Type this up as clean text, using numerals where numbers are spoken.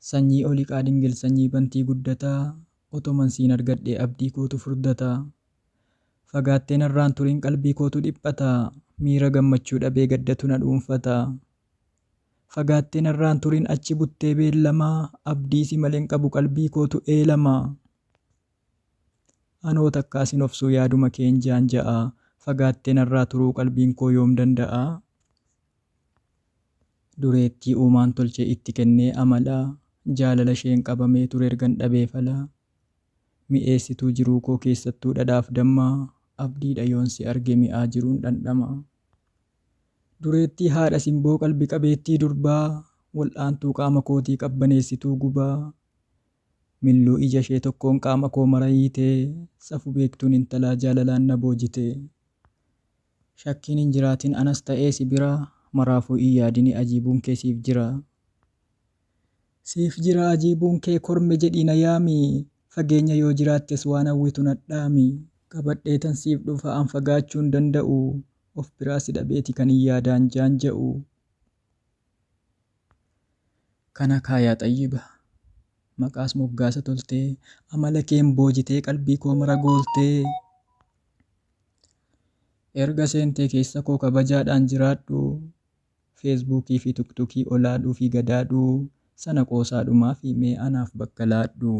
Sanyii oliqaa dingil sanyii bantii guddataa, otoman siin argadhee abdii kootu furdataa. Fagaattee narraan turiin qalbii kootu dhiphataa, miira gammachuu dhabee gaddatu na dhuunfataa. Fagaattee narraan turiin achi buttee beellamaa, abdii si maleen qabu qalbii kootu eelamaa. Anoo takkaasin obsuu yaaduma keen jaanja'aa, fagaattee narraa turuu qalbiin koo yoom danda'aa. Dureettii uumaan tolchee itti kennee amalaa, jaalala isheen qabamee ture ergan dhabee falaa. Mi'eessituu jiruu koo keessattuu dhadhaaf dammaa, abdiidha yoon si arge mi'aa jiruun dhandhamaa. Dureettii haadha simboo qalbii qabeettii durbaa, wal'aantuu qaama kootii qabbaneessituu gubaa. Milluu ija ishee tokkoon qaama koo mara hiitee, safu beektuun intalaa jaalalaan na boojitee. Shakkiin hin jiraatin anas ta'ee si biraa, maraafuu hin yaadini ajiibuun kee siif jira. Siif jira ajiibuun kee korme jedhii na yaamii, fageenya yoo jiraattes waan hawwitu nadhaami. Qabadheetan siif dhufa an fagaachuu hin danda'u, of biraa si dhabeeti kan hin yaadaan jaanja'u. Kana kaayaa xayyiba, maqaas moggaasa toltee, amala keen boojitee qalbii koo mara gooltee. Erga seentee keessa koo kabajaadhaan jiraadhu, feesbuukii fi tuktukii olaadhuu fi gadaadhuu, sana qoosaadhumaa fi mee anaaf bakka laadhu.